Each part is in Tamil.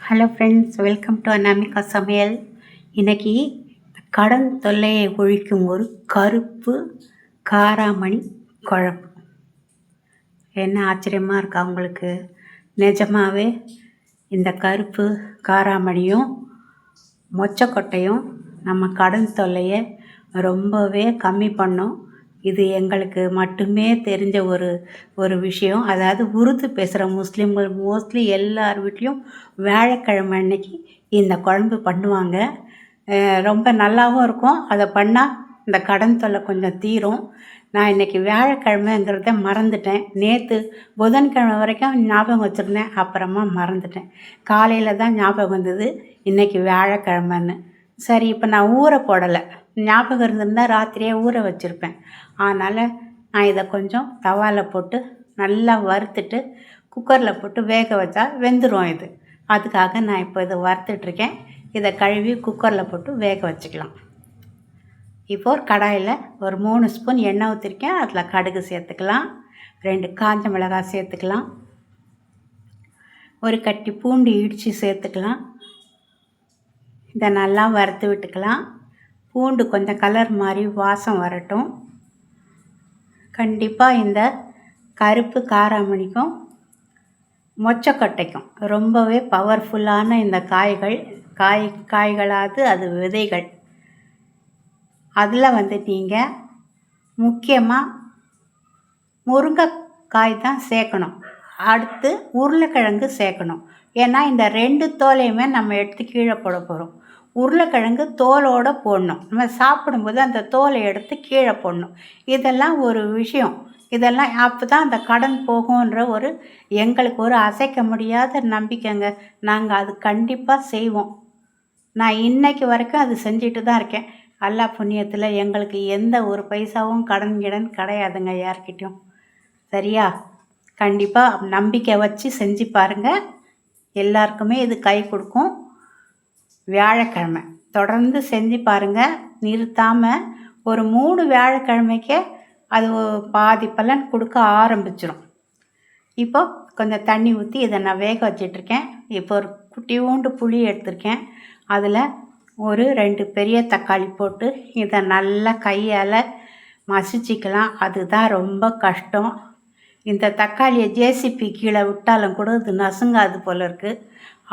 Hello friends, welcome to Anamika சமையல். இன்றைக்கி கடன் தொல்லையை ஒழிக்கும் ஒரு கருப்பு காராமணி குழம்பு. என்ன ஆச்சரியமாக இருக்கா உங்களுக்கு? நிஜமாகவே இந்த கருப்பு காராமணியும் மொச்சக்கொட்டையும் நம்ம கடன் தொல்லையை ரொம்பவே கம்மி பண்ணும். இது எங்களுக்கு மட்டுமே தெரிஞ்ச ஒரு விஷயம். அதாவது உருது பேசுகிற முஸ்லீம்கள் மோஸ்ட்லி எல்லார் வீட்லேயும் வியாழக்கிழமை அன்னைக்கு இந்த குழம்பு பண்ணுவாங்க. ரொம்ப நல்லாவும் இருக்கும். அதை பண்ணால் இந்த கடன் தொல்லை கொஞ்சம் தீரும். நான் இன்றைக்கி வியாழக்கிழமைங்கிறத மறந்துட்டேன். நேற்று புதன்கிழமை வரைக்கும் ஞாபகம் வச்சுருந்தேன், அப்புறமா மறந்துட்டேன். காலையில் தான் ஞாபகம் வந்தது இன்றைக்கி வியாழக்கிழமைன்னு. சரி, இப்போ நான் ஊற போடலை. ஞாபகம் இருந்திருந்தால் ராத்திரியே ஊற வச்சுருப்பேன். அதனால் நான் இதை கொஞ்சம் தவாவில் போட்டு நல்லா வறுத்துட்டு குக்கரில் போட்டு வேக வச்சா வெந்துடும் இது. அதுக்காக நான் இப்போ இதை வறுத்துட்ருக்கேன். இதை கழுவி குக்கரில் போட்டு வேக வச்சுக்கலாம். இப்போ ஒரு கடாயில் ஒரு 3 ஸ்பூன் எண்ணெய் ஊற்றிருக்கேன். அதில் கடுகு சேர்த்துக்கலாம், 2 காஞ்ச மிளகாய் சேர்த்துக்கலாம், ஒரு கட்டி பூண்டு இடித்து சேர்த்துக்கலாம். இதை நல்லா வறுத்து விட்டுக்கலாம். பூண்டு கொஞ்சம் கலர் மாதிரி வாசம் வரட்டும். கண்டிப்பாக இந்த கருப்பு காராமணிக்கும் மொச்சக்கொட்டைக்கும் ரொம்பவே பவர்ஃபுல்லான இந்த காய்களாவது அது விதைகள். அதில் நீங்கள் முக்கியமாக முருங்கைக்காய் தான் சேர்க்கணும். அடுத்து உருளைக்கிழங்கு சேர்க்கணும். ஏன்னா இந்த 2 தோலையுமே நம்ம எடுத்து கீழே போட போகிறோம். உருளைக்கிழங்கு தோலோடு போடணும். நம்ம சாப்பிடும்போது அந்த தோலை எடுத்து கீழே போடணும். இதெல்லாம் ஒரு விஷயம். இதெல்லாம் அப்போ தான் அந்த கடன் போகுன்ற எங்களுக்கு ஒரு அசைக்க முடியாத நம்பிக்கைங்க. நாங்கள் அது கண்டிப்பாக செய்வோம். நான் இன்றைக்கு வரைக்கும் அது செஞ்சுட்டு தான் இருக்கேன். அல்லாஹ் புண்ணியத்தில் எங்களுக்கு எந்த ஒரு பைசாவும் கடன் கிடையாதுங்க யார்கிட்டையும். சரியா? கண்டிப்பாக நம்பிக்கை வச்சு செஞ்சு பாருங்கள். எல்லாருக்குமே இது கை கொடுக்கும். வியாழக்கிழமை தொடர்ந்து செஞ்சு பாருங்கள், நிறுத்தாமல். ஒரு 3 வியாழக்கிழமைக்கே அது பாதி பலன் கொடுக்க ஆரம்பிச்சிடும். இப்போ கொஞ்சம் தண்ணி ஊற்றி இதை நான் வேக வச்சிட்ருக்கேன். இப்போ ஒரு குட்டியோண்டு புளி எடுத்திருக்கேன். அதில் ஒரு 2 பெரிய தக்காளி போட்டு இதை நல்லா கையால் மசிச்சிக்கலாம். அதுதான் ரொம்ப கஷ்டம். இந்த தக்காளியை ஜேசிபி கீழே விட்டாலும் கூட இது நசுங்காது போல இருக்குது.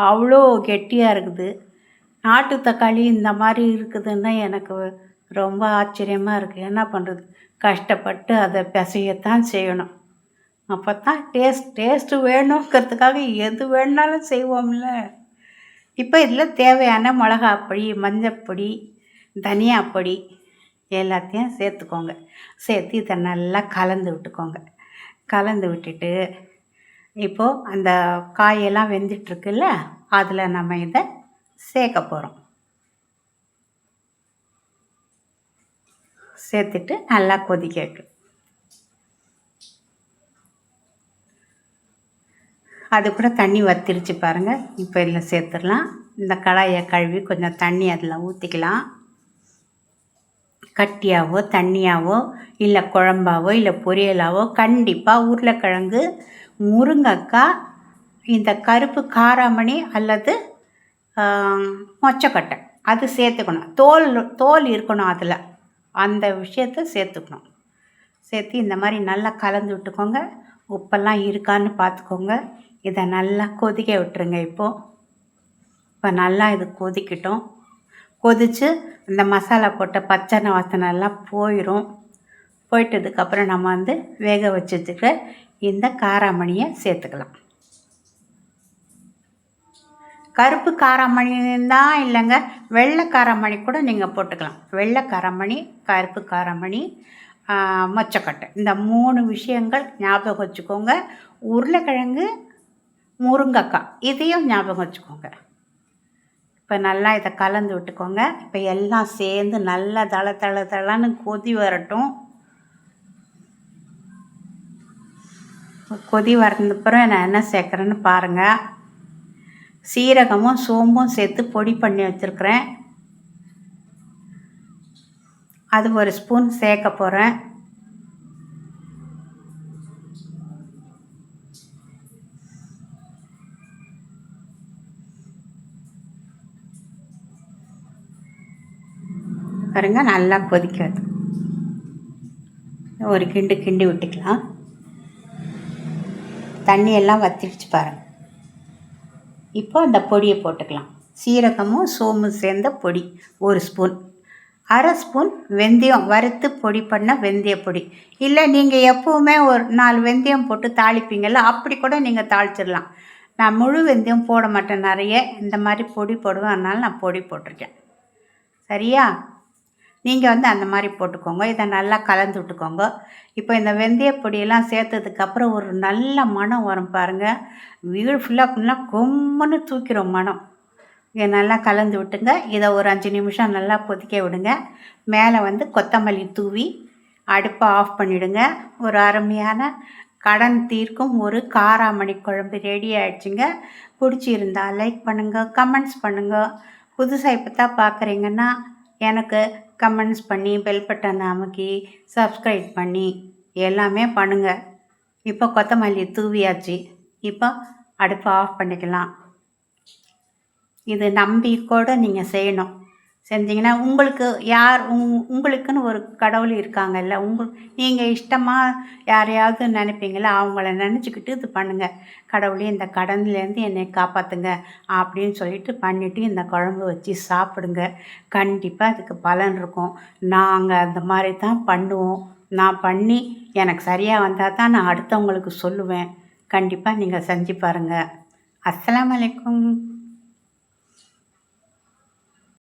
அவ்வளோ கெட்டியாக இருக்குது. நாட்டு தக்காளி இந்த மாதிரி இருக்குதுன்னா எனக்கு ரொம்ப ஆச்சரியமாக இருக்குது. என்ன பண்ணுறது? கஷ்டப்பட்டு அதை பிசையத்தான் செய்யணும். அப்போ தான் டேஸ்ட்டு வேணுங்கிறதுக்காக எது வேணாலும் செய்வோம்ல. இப்போ இதில் தேவையான மிளகாப்பொடி, மஞ்சப்பொடி, தனியாப்பொடி எல்லாத்தையும் சேர்த்துக்கோங்க. சேர்த்து இதை நல்லா கலந்து விட்டுக்கோங்க. கலந்து விட்டுட்டு இப்போது அந்த காயெல்லாம் வெந்துட்டுருக்குல்ல, அதில் நம்ம இதை சேர்க்க போகிறோம். சேர்த்துட்டு நல்லா கொதிக்கட்டும். அது கூட தண்ணி வத்திருச்சு பாருங்கள். இப்போ இதில் சேர்த்துடலாம். இந்த கடாயை கழுவி கொஞ்சம் தண்ணி அதில் ஊற்றிக்கலாம். கட்டியாவோ தண்ணியாவோ இல்லை குழம்பாவோ இல்லை பொரியலாவோ கண்டிப்பாக உருளைக்கிழங்கு, முருங்கைக்காய், இந்த கருப்பு காராமணி அல்லது மொச்சக்கொட்டை அது சேர்த்துக்கணும். தோல் இருக்கணும் அதில். அந்த விஷயத்தை சேர்த்துக்கணும். சேர்த்து இந்த மாதிரி நல்லா கலந்து விட்டுக்கோங்க. உப்பெல்லாம் இருக்கான்னு பார்த்துக்கோங்க. இதை நல்லா கொதிக்க விட்டுருங்க. இப்போ நல்லா இது கொதிக்கட்டும். கொதித்து இந்த மசாலா போட்ட பச்சை வாசனைலாம் போயிடும். போயிட்டதுக்கப்புறம் நம்ம வேக வச்சுட்டு இந்த காராமணியை சேர்த்துக்கலாம். கருப்பு காராமணி தான் இல்லைங்க, வெள்ளை காராமணி கூட நீங்கள் போட்டுக்கலாம். வெள்ளை காராமணி, கருப்பு காராமணி, மொச்சக்கொட்டை, இந்த 3 விஷயங்கள் ஞாபகம் வச்சுக்கோங்க. உருளைக்கிழங்கு, முருங்கைக்காய் இதையும் ஞாபகம் வச்சுக்கோங்க. இப்போ நல்லா இதை கலந்து விட்டுக்கோங்க. இப்போ எல்லாம் சேர்ந்து நல்லா தளன்னு கொதி வரட்டும். கொதி வரதுக்கப்புறம் நான் என்ன சேர்க்குறேன்னு பாருங்கள். சீரகமும் சோம்பும் சேர்த்து பொடி பண்ணி வச்சுருக்கிறேன். அது 1 ஸ்பூன் சேர்க்க போகிறேன். பாருங்கள் நல்லா கொதிக்காது. ஒரு கிண்டு கிண்டி விட்டுக்கலாம். தண்ணியெல்லாம் வற்றிடுச்சு பாருங்கள். இப்போ அந்த பொடியை போட்டுக்கலாம். சீரகமும் சோம்பும் சேர்ந்த பொடி 1 ஸ்பூன், அரை ஸ்பூன் வெந்தயம், வறுத்து பொடி பண்ண வெந்தய பொடி. இல்லை நீங்கள் எப்போவுமே ஒரு 4 வெந்தயம் போட்டு தாளிப்பீங்கள்ல, அப்படி கூட நீங்கள் தாளிச்சிடலாம். நான் முழு வெந்தயம் போட மாட்டேன், நிறைய இந்த மாதிரி பொடி போடுவேன், அதனால் நான் பொடி போட்டிருக்கேன். சரியா? நீங்கள் அந்த மாதிரி போட்டுக்கோங்க. இதை நல்லா கலந்து விட்டுக்கோங்க. இப்போ இந்த வெந்தய பொடியெல்லாம் சேர்த்ததுக்கப்புறம் ஒரு நல்ல மணம் வரும் பாருங்கள். வீடு ஃபுல்லாக கொம்முன்னு தூக்கிடும் மணம். இதை நல்லா கலந்து விட்டுங்க. இதை ஒரு 5 நிமிஷம் நல்லா கொதிக்க விடுங்க. மேலே கொத்தமல்லி தூவி அடுப்பை ஆஃப் பண்ணிவிடுங்க. ஒரு அருமையான கடன் தீர்க்கும் ஒரு காராமணி குழம்பு ரெடி ஆகிடுச்சுங்க. பிடிச்சிருந்தால் லைக் பண்ணுங்கள், கமெண்ட்ஸ் பண்ணுங்கள். புதுசாக இப்போ தான் பார்க்குறீங்கன்னா எனக்கு கமெண்ட்ஸ் பண்ணி பெல் பட்டன் அமுக்கி சப்ஸ்கிரைப் பண்ணி எல்லாமே பண்ணுங்கள். இப்போ கொத்தமல்லி தூவியாச்சு. இப்போ அடுப்பை ஆஃப் பண்ணிக்கலாம். இது நம்பி கூட நீங்கள் செய்யணும். செஞ்சிங்கன்னா உங்களுக்கு உங்களுக்குன்னு ஒரு கடவுள் இருக்காங்கல்ல, நீங்கள் இஷ்டமாக யாரையாவது நினைப்பீங்களா, அவங்கள நினச்சிக்கிட்டு இது பண்ணுங்கள். கடவுளே இந்த கடன்லேருந்து என்னை காப்பாற்றுங்க அப்படின்னு சொல்லிட்டு பண்ணிவிட்டு இந்த குழம்பு வச்சு சாப்பிடுங்க. கண்டிப்பாக அதுக்கு பலன் இருக்கும். நாங்கள் அந்த மாதிரி தான் பண்ணுவோம். நான் பண்ணி எனக்கு சரியாக வந்தால் தான் நான் அடுத்தவங்களுக்கு சொல்லுவேன். கண்டிப்பாக நீங்கள் செஞ்சு பாருங்கள். அஸ்ஸலாமு அலைக்கும்.